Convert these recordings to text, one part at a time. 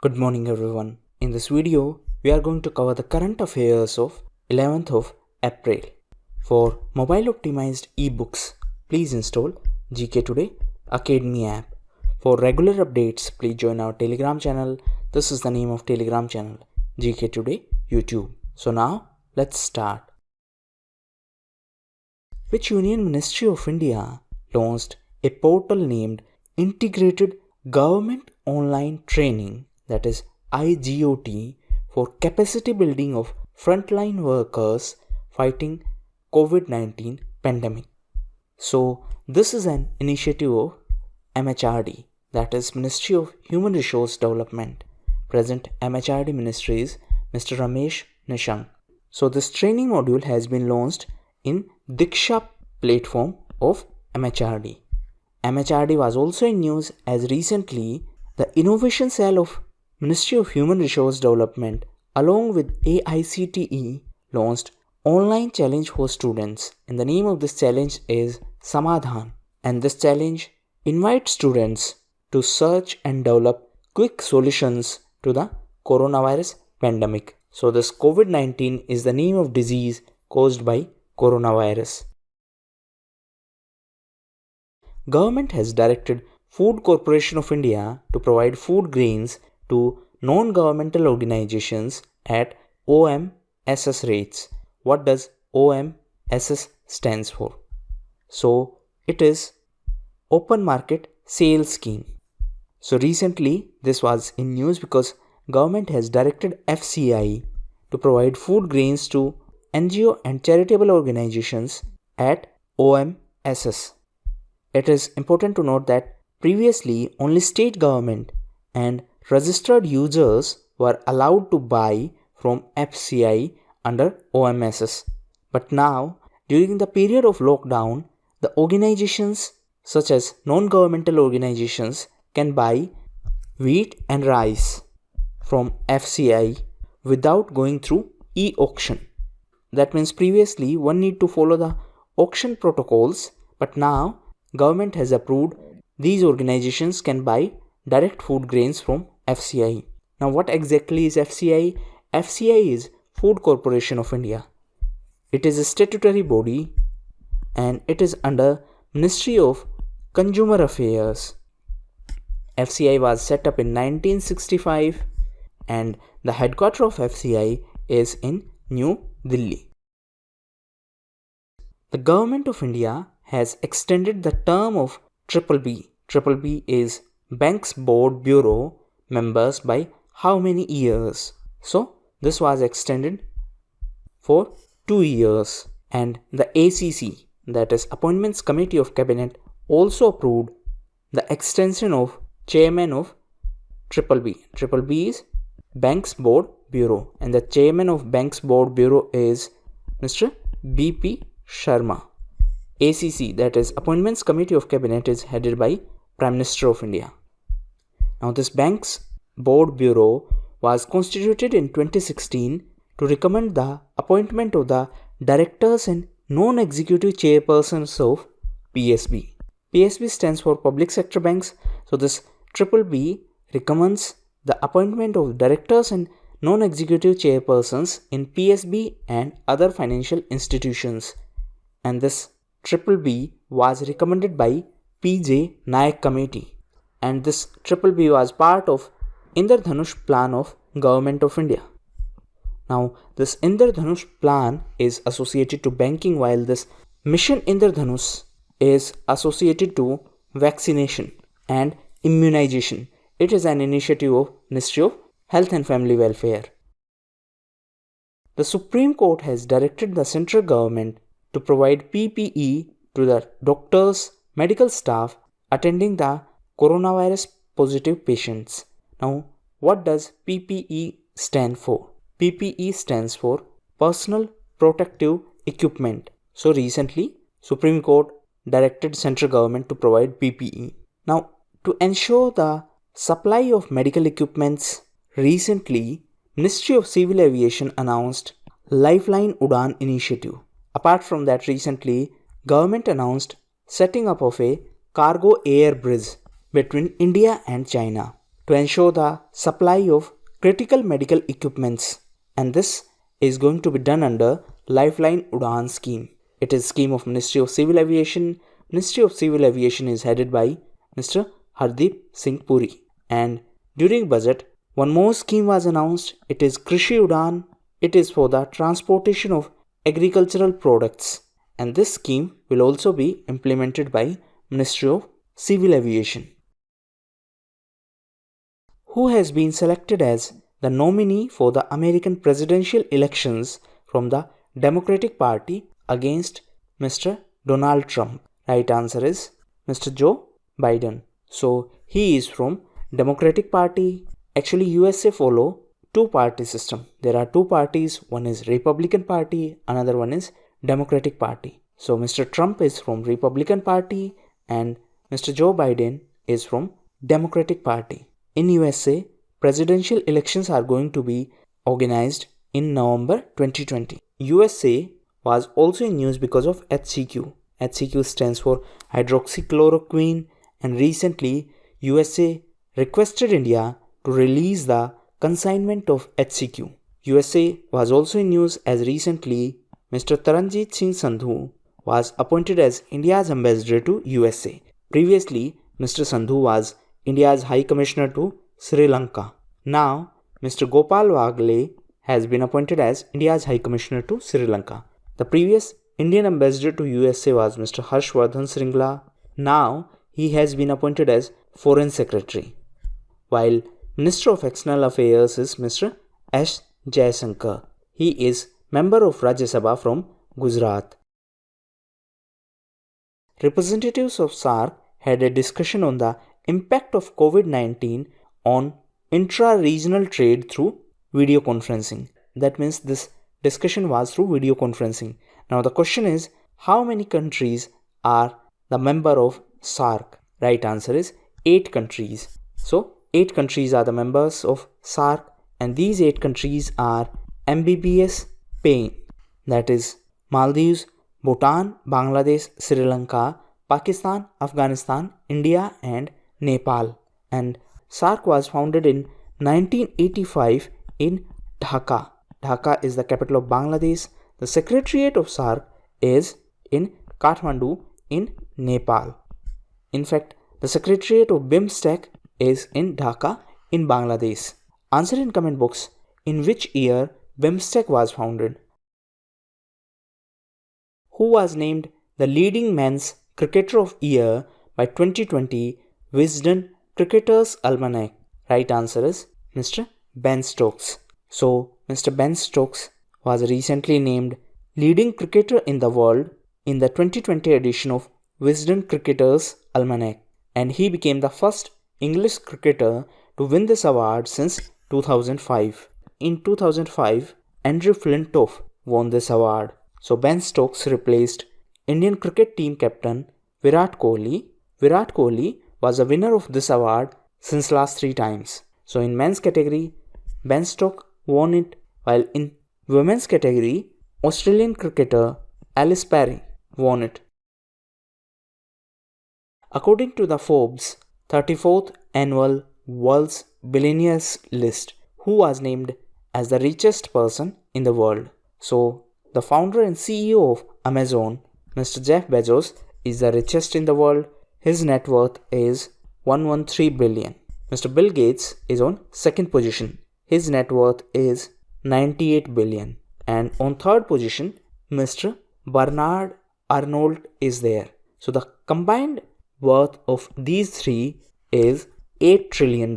Good morning everyone. In this video, we are going to cover the current affairs of 11th of April. For mobile optimized ebooks, please install GKToday Academy app. For regular updates, please join our Telegram channel. This is the name of Telegram channel, GKToday YouTube. So now, let's start. Which Union Ministry of India launched a portal named Integrated Government Online Training, that is IGOT, for capacity building of frontline workers fighting COVID-19 pandemic. So this is an initiative of MHRD, that is Ministry of Human Resource Development. Present MHRD Ministry is Mr. Ramesh Nishank. So this training module has been launched in Diksha platform of MHRD. MHRD was also in news as recently the Innovation Cell of Ministry of Human Resource Development along with AICTE launched online challenge for students, and the name of this challenge is Samadhan, and this challenge invites students to search and develop quick solutions to the coronavirus pandemic. So this COVID-19 is the name of disease caused by coronavirus. Government has directed Food Corporation of India to provide food grains to non-governmental organizations at OMSS rates. What does OMSS stands for? So it is Open Market Sales Scheme. So recently this was in news because government has directed FCI to provide food grains to NGO and charitable organizations at OMSS. It is important to note that previously only state government and registered users were allowed to buy from FCI under OMSS. But now, during the period of lockdown, the organizations such as non-governmental organizations can buy wheat and rice from FCI without going through e-auction. That means previously one need to follow the auction protocols, but now government has approved these organizations can buy direct food grains from FCI. Now what exactly is FCI? FCI is Food Corporation of India. It is a statutory body and it is under Ministry of Consumer Affairs. FCI was set up in 1965 and the headquarters of FCI is in New Delhi. The Government of India has extended the term of BBB. BBB is Banks Board Bureau members by how many years? So this was extended for 2 years, and the ACC, that is Appointments Committee of Cabinet, also approved the extension of chairman of BBB. BBB is Banks Board Bureau and the chairman of Banks Board Bureau is Mr. BP Sharma. ACC, that is Appointments Committee of Cabinet, is headed by Prime Minister of India. Now this Banks Board Bureau was constituted in 2016 to recommend the appointment of the directors and non-executive chairpersons of PSB. PSB stands for Public Sector Banks. So this BBB recommends the appointment of directors and non-executive chairpersons in PSB and other financial institutions. And this BBB was recommended by PJ Nayak Committee, and this BBB was part of Indradhanush Plan of Government of India. Now this Indradhanush Plan is associated to banking, while this Mission Indradhanush is associated to vaccination and immunization. It is an initiative of Ministry of Health and Family Welfare. The Supreme Court has directed the central government to provide PPE to the doctors, medical staff attending the coronavirus positive patients. Now, what does PPE stand for? PPE stands for Personal Protective Equipment. So recently, Supreme Court directed central government to provide PPE. Now, to ensure the supply of medical equipments, recently, Ministry of Civil Aviation announced Lifeline Udan initiative. Apart from that, recently, government announced setting up of a cargo air bridge between India and China to ensure the supply of critical medical equipments, and this is going to be done under Lifeline Udan scheme. It is a scheme of Ministry of Civil Aviation. Ministry of Civil Aviation is headed by Mr. Hardeep Singh Puri. And during budget, one more scheme was announced. It is Krishi Udan. It is for the transportation of agricultural products, and this scheme will also be implemented by Ministry of Civil Aviation. Who has been selected as the nominee for the American presidential elections from the Democratic Party against Mr. Donald Trump? Right answer is Mr. Joe Biden. So he is from Democratic Party. Actually, USA follow two-party system. There are two parties. One is Republican Party, another one is Democratic Party. So Mr. Trump is from Republican Party and Mr. Joe Biden is from Democratic Party. In USA, presidential elections are going to be organized in November 2020. USA was also in news because of HCQ. HCQ stands for hydroxychloroquine, and recently USA requested India to release the consignment of HCQ. USA was also in news as recently Mr. Taranjit Singh Sandhu was appointed as India's ambassador to USA. Previously, Mr. Sandhu was India's High Commissioner to Sri Lanka. Now, Mr. Gopal Wagle has been appointed as India's High Commissioner to Sri Lanka. The previous Indian ambassador to USA was Mr. Harshvardhan Sringla. Now, he has been appointed as Foreign Secretary, while Minister of External Affairs is Mr. S. Jayasankar. He is member of Rajya Sabha from Gujarat. Representatives of SAARC had a discussion on the impact of COVID-19 on intra-regional trade through video conferencing. That means this discussion was through video conferencing. Now the question is, how many countries are the member of SAARC? Right answer is 8 countries. So 8 countries are the members of SAARC, and these 8 countries are MBBS paying, that is Maldives, Bhutan, Bangladesh, Sri Lanka, Pakistan, Afghanistan, India and Nepal. And SAARC was founded in 1985 in Dhaka. Dhaka is the capital of Bangladesh. The secretariat of SAARC is in Kathmandu in Nepal. In fact, the secretariat of BIMSTEC is in Dhaka in Bangladesh. Answer in comment box in which year BIMSTEC was founded. Who was named the leading men's cricketer of year by 2020 Wisden Cricketers Almanac? Right answer is Mr. Ben Stokes. So, Mr. Ben Stokes was recently named leading cricketer in the world in the 2020 edition of Wisden Cricketers Almanac, and he became the first English cricketer to win this award since 2005. In 2005, Andrew Flintoff won this award. So Ben Stokes replaced Indian cricket team captain Virat Kohli. Virat Kohli was a winner of this award since last 3 times. So in men's category, Ben Stokes won it, while in women's category, Australian cricketer Alice Perry won it. According to the Forbes 34th annual World's Billionaires list, who was named as the richest person in the world? So, the founder and CEO of Amazon, Mr. Jeff Bezos, is the richest in the world. His net worth is 113 billion. Mr. Bill Gates is on second position. His net worth is 98 billion. And on third position, Mr. Bernard Arnault is there. So the combined worth of these three is $8 trillion.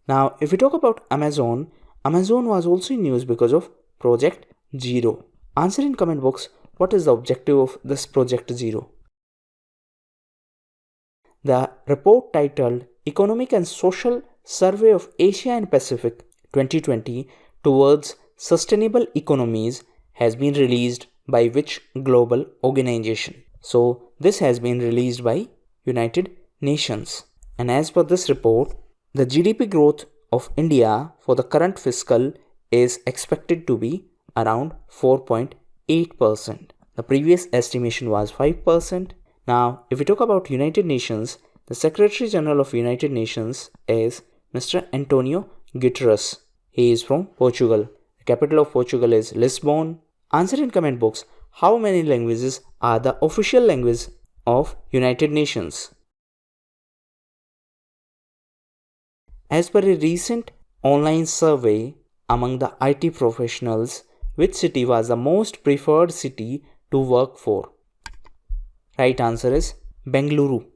Now, if we talk about Amazon, Amazon was also in news because of Project Zero. Answer in comment box, what is the objective of this Project Zero? The report titled Economic and Social Survey of Asia and Pacific 2020 Towards Sustainable Economies has been released by which global organization? So this has been released by United Nations. And as per this report, the GDP growth of India for the current fiscal is expected to be around 4.8%. The previous estimation was 5%. Now, if we talk about United Nations, the Secretary General of United Nations is Mr. Antonio Guterres. He is from Portugal. The capital of Portugal is Lisbon. Answer in comment box. How many languages are the official language of United Nations? As per a recent online survey among the IT professionals, which city was the most preferred city to work for? Right answer is Bengaluru.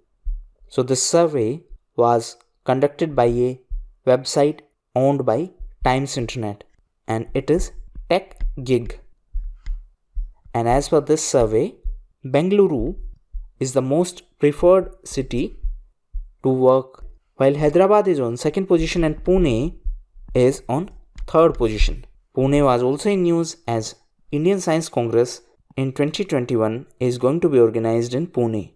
So this survey was conducted by a website owned by Times Internet, and it is TechGig. And as per this survey, Bengaluru is the most preferred city to work, while Hyderabad is on second position and Pune is on third position. Pune was also in news as Indian Science Congress in 2021 is going to be organized in Pune.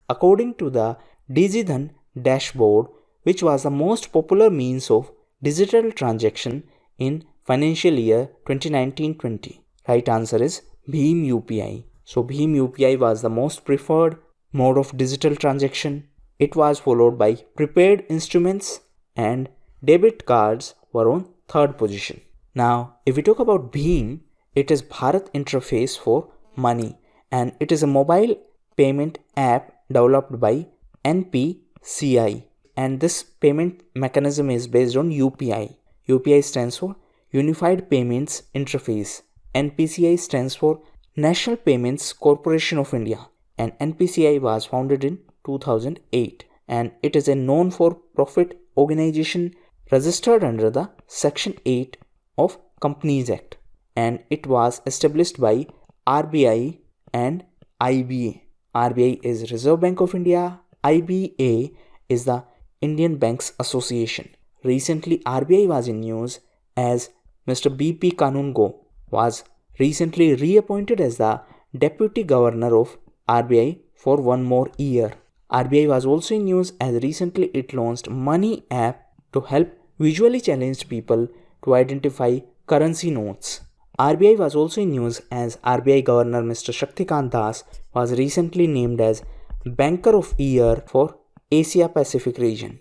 According to the DigiDhan dashboard, which was the most popular means of digital transaction in financial year 2019-20? Right answer is Bhim UPI. So Bhim UPI was the most preferred mode of digital transaction. It was followed by prepaid instruments, and debit cards were on third position. Now, if we talk about Bhim, it is Bharat Interface for Money, and it is a mobile payment app developed by NPCI, and this payment mechanism is based on UPI. UPI stands for Unified Payments Interface. NPCI stands for National Payments Corporation of India, and NPCI was founded in 2008, and it is a non-for-profit organization registered under the Section 8 of Companies Act, and it was established by RBI and IBA. RBI is Reserve Bank of India. IBA is the Indian Banks Association. Recently, RBI was in news as Mr. BP Kanungo was recently reappointed as the Deputy Governor of RBI for one more year. RBI was also in news as recently it launched Money app to help visually challenged people to identify currency notes. RBI was also in news as RBI Governor Mr. Shaktikant Das was recently named as Banker of Year for Asia Pacific region.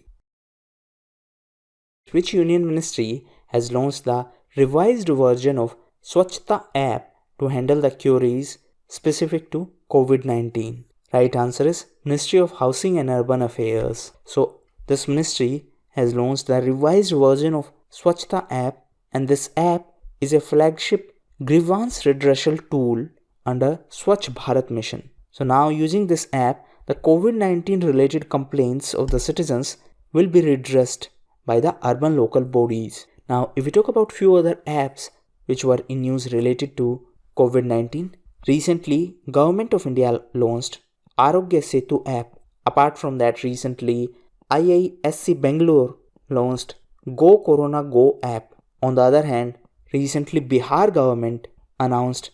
Which Union Ministry has launched the revised version of Swachhta app to handle the queries specific to COVID-19? Right answer is Ministry of Housing and Urban Affairs. So this ministry has launched the revised version of Swachhta app, and this app is a flagship grievance redressal tool under Swachh Bharat mission. So now using this app, the COVID-19 related complaints of the citizens will be redressed by the urban local bodies. Now if we talk about few other apps which were in news related to COVID-19, recently Government of India launched Arogya Setu app. Apart from that, recently IISc Bangalore launched Go Corona Go app. On the other hand, recently Bihar government announced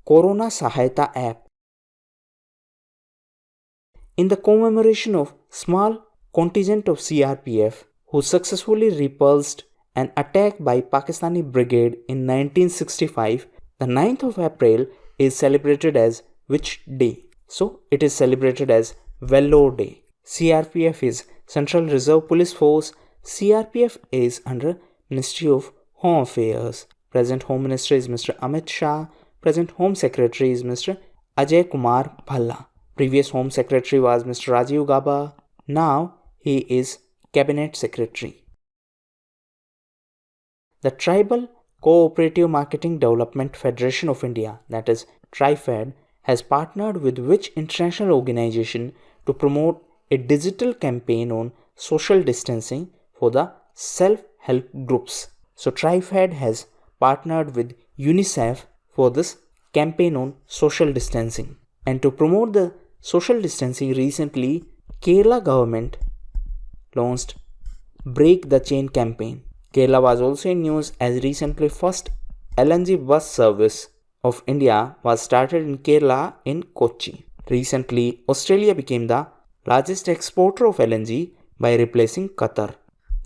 Corona Sahayata app. In the commemoration of small contingent of CRPF who successfully repulsed an attack by Pakistani brigade in 1965, the 9th of April is celebrated as which day? So it is celebrated as Vellore Day. CRPF is Central Reserve Police Force. CRPF is under Ministry of Home Affairs. Present Home Minister is Mr. Amit Shah. Present Home Secretary is Mr. Ajay Kumar Bhalla. Previous Home Secretary was Mr. Rajiv Gaba. Now he is Cabinet Secretary. The Tribal Cooperative Marketing Development Federation of India, that is TriFed, has partnered with which international organization to promote a digital campaign on social distancing for the self-help groups? So TriFed has partnered with UNICEF for this campaign on social distancing. And to promote the social distancing, recently Kerala government launched Break the Chain campaign. Kerala was also in news as recently first LNG bus service of India was started in Kerala in Kochi. Recently, Australia became the largest exporter of LNG by replacing Qatar.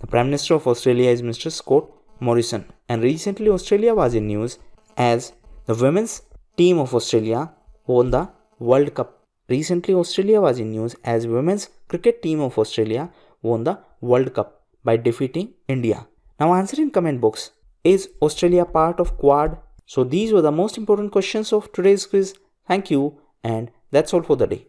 The Prime Minister of Australia is Mr. Scott Morrison, and recently Australia was in news as the women's team of Australia won the World Cup. Recently Australia was in news as women's cricket team of Australia won the World Cup by defeating India? Now answer in comment box. Is Australia part of Quad? So these were the most important questions of today's quiz. Thank you, and that's all for the day.